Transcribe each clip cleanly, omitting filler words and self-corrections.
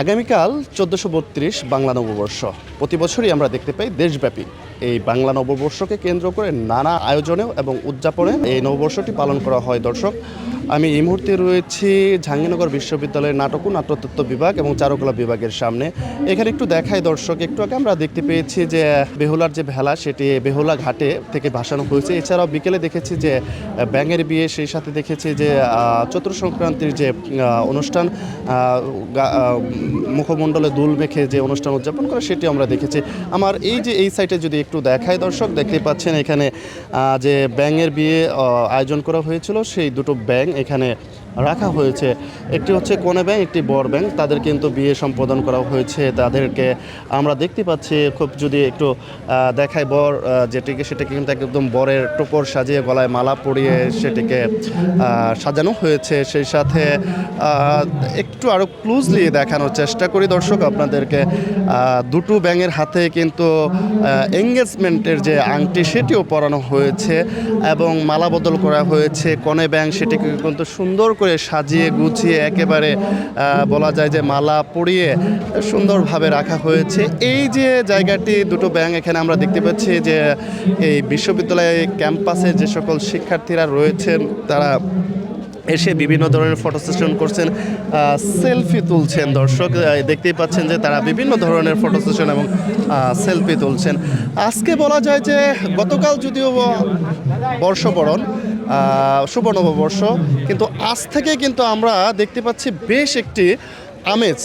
আগামীকাল ১৪৩২ বাংলা নববর্ষ। প্রতি বছরই আমরা দেখতে পাই দেশব্যাপী এই বাংলা নববর্ষকে কেন্দ্র করে নানা আয়োজনেও এবং উদযাপনে এই নববর্ষটি পালন করা হয়। দর্শক, আমি এই মুহূর্তে রয়েছি জাহাঙ্গীরনগর বিশ্ববিদ্যালয়ের নাটক ও নাট্যতত্ত্ব বিভাগ এবং চারুকলা বিভাগের সামনে। এখানে একটু দেখাই দর্শক, একটু আগে আমরা দেখতে পেয়েছি যে বেহুলার যে ভেলা সেটি বেহুলা ঘাটে থেকে ভাসানো হয়েছে। এছাড়াও বিকেলে দেখেছি যে ব্যাঙের বিয়ে, সেই সাথে দেখেছি যে চতুর সংক্রান্তির যে অনুষ্ঠান, মুখমণ্ডলে দুল মেখে যে অনুষ্ঠান উদযাপন করে সেটি আমরা দেখেছি। আমার এই সাইটে যদি একটু দেখায় দর্শক, দেখতে পাচ্ছেন এখানে যে ব্যাঙের বিয়ে আয়োজন করা হয়েছিল, সেই দুটো ব্যাঙ এখানে রাখা হয়েছে। একটি হচ্ছে কনে ব্যাঙ, একটি বর ব্যাঙ। তাদের কিন্তু বিয়ে সম্পাদন করা হয়েছে। তাদেরকে আমরা দেখতে পাচ্ছি, খুব যদি একটু দেখায়, বর সেটাকে কিন্তু একদম বরের টোপর সাজিয়ে গলায় মালা পরিয়ে সেটিকে সাজানো হয়েছে। সেই সাথে একটু আরও ক্লোজলি দেখানোর চেষ্টা করি দর্শক আপনাদেরকে, দুটো ব্যাঙের হাতে কিন্তু এঙ্গেজমেন্টের যে আংটি সেটিও পরানো হয়েছে এবং মালা বদল করা হয়েছে। কনে ব্যাঙ সেটিকে কিন্তু সুন্দর করে সাজিয়ে গুছিয়ে একেবারে বলা যায় যে মালা পরিয়ে সুন্দরভাবে রাখা হয়েছে। এই যে জায়গাটি, দুটো ব্যাঙ এখানে আমরা দেখতে পাচ্ছি যে এই বিশ্ববিদ্যালয় ক্যাম্পাসে যে সকল শিক্ষার্থীরা রয়েছেন তারা এসে বিভিন্ন ধরনের ফটো সেশন করছেন, সেলফি তুলছেন। দর্শক দেখতেই পাচ্ছেন যে তারা বিভিন্ন ধরনের ফটো সেশন এবং সেলফি তুলছেন। আজকে বলা যায় যে গতকাল যদিও বর্ষবরণ, শুভ নববর্ষ, কিন্তু আজ থেকে কিন্তু আমরা দেখতে পাচ্ছি বেশ একটি আমেজ,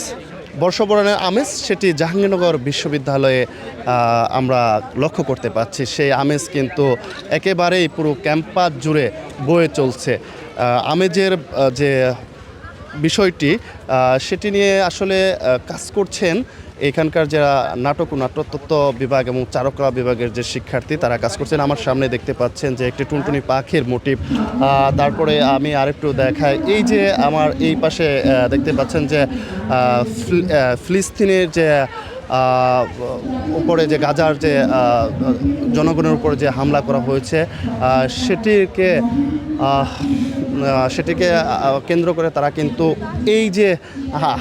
বর্ষবরণের আমেজ, সেটি জাহাঙ্গীরনগর বিশ্ববিদ্যালয়ে আমরা লক্ষ্য করতে পাচ্ছি। সেই আমেজ কিন্তু একেবারেই পুরো ক্যাম্পাস জুড়ে বয়ে চলছে। আমেজের যে বিষয়টি সেটি নিয়ে আসলে কাজ করছেন এখানকার যারা নাটক ও নাট্যতত্ত্ব বিভাগ এবং চারুকলা বিভাগের যে শিক্ষার্থী, তারা কাজ করছেন। আমার সামনে দেখতে পাচ্ছেন যে একটি টুনটুনি পাখির মোটিভ। তারপরে আমি আরেকটু দেখাই, এই যে আমার এই পাশে দেখতে পাচ্ছেন যে ফিলিস্তিনের যে উপরে যে গাজার যে জনগণের উপরে যে হামলা করা হয়েছে সেটিকে কেন্দ্র করে তারা কিন্তু এই যে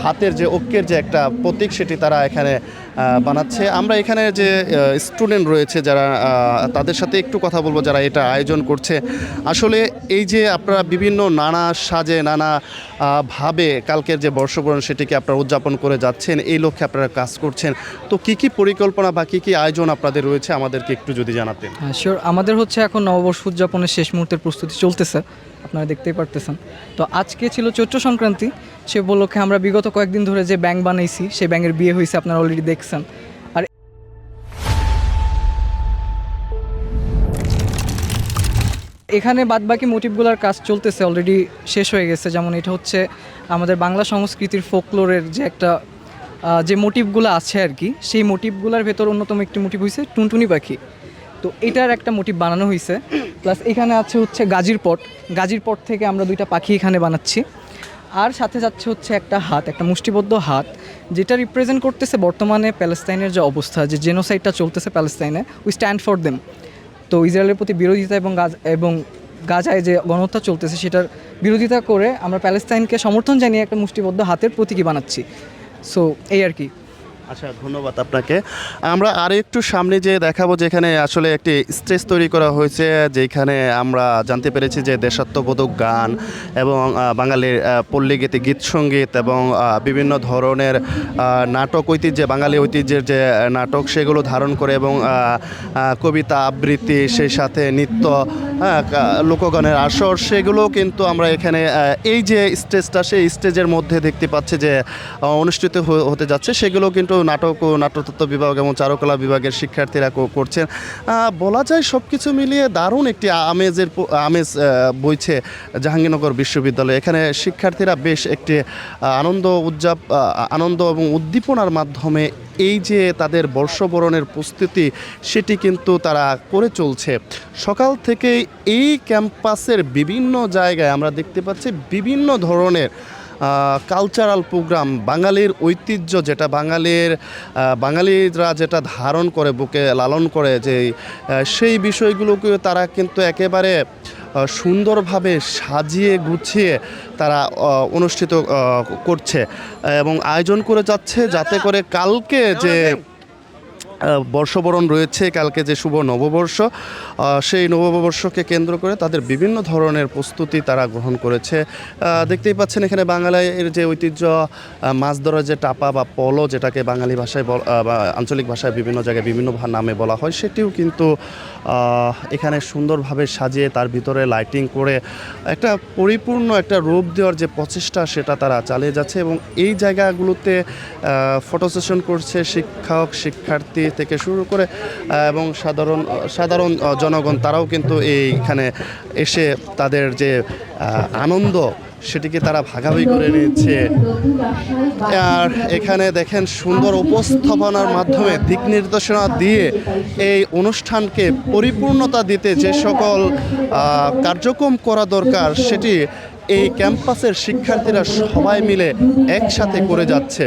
হাতের যে ঐক্যের যে একটা প্রতীক সেটি তারা এখানে বানাচ্ছে। আমরা এখানে যে স্টুডেন্ট রয়েছে যারা, তাদের সাথে একটু কথা বলবো যারা এটা আয়োজন করছে। আসলে এই যে আপনারা বিভিন্ন নানা সাজে নানা ভাবে কালকের যে বর্ষবরণ সেটিকে আপনারা উদযাপন করে যাচ্ছেন, এই লক্ষ্যে আপনারা কাজ করছেন, তো কি পরিকল্পনা বা কি আয়োজন আপনাদের রয়েছে আমাদেরকে একটু যদি জানাতেন। হ্যাঁ শিওর, আমাদের হচ্ছে এখন নববর্ষ উদযাপনের শেষ মুহূর্তের প্রস্তুতি চলতেছে, আপনারা দেখতেই পারতেছেন। তো আজকে ছিল চৈত্র সংক্রান্তি, সে উপলক্ষে আমরা বিগত কয়েকদিন ধরে যে ব্যাঙ বানাইছি সেই ব্যাঙের বিয়ে হয়েছে, আপনারা অলরেডি দেখছেন। আর এখানে বাদবাকি মোটিভগুলোর কাজ চলতেছে, অলরেডি শেষ হয়ে গেছে। যেমন এটা হচ্ছে আমাদের বাংলা সংস্কৃতির ফোকলোরের যে একটা যে মোটিভগুলো আছে আর কি, সেই মোটিভগুলোর ভেতর অন্যতম একটি মোটিভ হয়েছে টুনটুনি পাখি। তো এটার একটা মোটিভ বানানো হয়েছে। প্লাস এখানে আছে হচ্ছে গাজীর পট থেকে আমরা দুইটা পাখি এখানে বানাচ্ছি। আর সাথে যাচ্ছে হচ্ছে একটা হাত, একটা মুষ্টিবদ্ধ হাত, যেটা রিপ্রেজেন্ট করতেছে বর্তমানে প্যালেস্তাইনের যে অবস্থা, যে জেনোসাইডটা চলতেছে প্যালেস্তাইনে, উই স্ট্যান্ড ফর দেম। তো ইসরায়েলের প্রতি বিরোধিতা এবং গাজায় যে গণহত্যা চলতেছে সেটার বিরোধিতা করে আমরা প্যালেস্তাইনকে সমর্থন জানিয়ে একটা মুষ্টিবদ্ধ হাতের প্রতীকী বানাচ্ছি। সো এই আর কি। আচ্ছা, ধন্যবাদ আপনাকে। আমরা আর একটু সামনে যে দেখাবো, যেখানে আসলে একটি স্টেজ তৈরি করা হয়েছে, যেখানে আমরা জানতে পেরেছি যে দেশাত্মবোধক গান এবং বাঙালির পল্লীগীতি, গীতসঙ্গীত এবং বিভিন্ন ধরনের নাটক, বাঙালি ঐতিহ্যের যে নাটক সেগুলো ধারণ করে এবং কবিতা আবৃত্তি, সেই সাথে নৃত্য, লোকগানের আসর, সেগুলো কিন্তু আমরা এখানে এই যে স্টেজটা, সেই স্টেজের মধ্যে দেখতে পাচ্ছি যে অনুষ্ঠিত হতে যাচ্ছে। সেগুলো কিন্তু নাটক ও নাট্যতত্ত্ব বিভাগ এবং চারুকলা বিভাগের শিক্ষার্থীরা করছেন। বলা যায় সব কিছু মিলিয়ে দারুণ একটি আমেজ বইছে জাহাঙ্গীরনগর বিশ্ববিদ্যালয়ে। এখানে শিক্ষার্থীরা বেশ একটি আনন্দ এবং উদ্দীপনার মাধ্যমে এই যে তাদের বর্ষবরণের প্রস্তুতি সেটি কিন্তু তারা করে চলছে। সকাল থেকেই এই ক্যাম্পাসের বিভিন্ন জায়গায় আমরা দেখতে পাচ্ছি বিভিন্ন ধরনের কালচারাল প্রোগ্রাম, বাঙালির ঐতিহ্য যেটা বাঙালিরা যেটা ধারণ করে, বুকে লালন করে, যে সেই বিষয়গুলোকে তারা কিন্তু একেবারে সুন্দরভাবে সাজিয়ে গুছিয়ে তারা অনুষ্ঠিত করছে এবং আয়োজন করে যাচ্ছে, যাতে করে কালকে যে বর্ষবরণ রয়েছে, কালকে যে শুভ নববর্ষ, সেই নববর্ষকে কেন্দ্র করে তাদের বিভিন্ন ধরনের প্রস্তুতি তারা গ্রহণ করেছে। দেখতেই পাচ্ছেন এখানে বাঙালির যে ঐতিহ্য, মাছ ধরার যে টাপা বা পলো, যেটাকে বাঙালি ভাষায় বা আঞ্চলিক ভাষায় বিভিন্ন জায়গায় বিভিন্ন নামে বলা হয়, সেটিও কিন্তু এখানে সুন্দরভাবে সাজিয়ে তার ভিতরে লাইটিং করে একটা পরিপূর্ণ একটা রূপ দেওয়ার যে প্রচেষ্টা, সেটা তারা চালিয়ে যাচ্ছে। এবং এই জায়গাগুলোতে ফটো সেশন করছে শিক্ষক, শিক্ষার্থী থেকে শুরু করে এবং সাধারণ জনগণ, তারাও কিন্তু এইখানে এসে তাদের যে আনন্দ, সেটিকে তারা ভাগাভাগি করে নিচ্ছে। আর এখানে দেখেন সুন্দর উপস্থাপনার মাধ্যমে দিক নির্দেশনা দিয়ে এই অনুষ্ঠানকে পরিপূর্ণতা দিতে যে সকল কার্যক্রম করা দরকার, সেটি এই ক্যাম্পাসের শিক্ষার্থীরা সবাই মিলে একসাথে করে যাচ্ছে।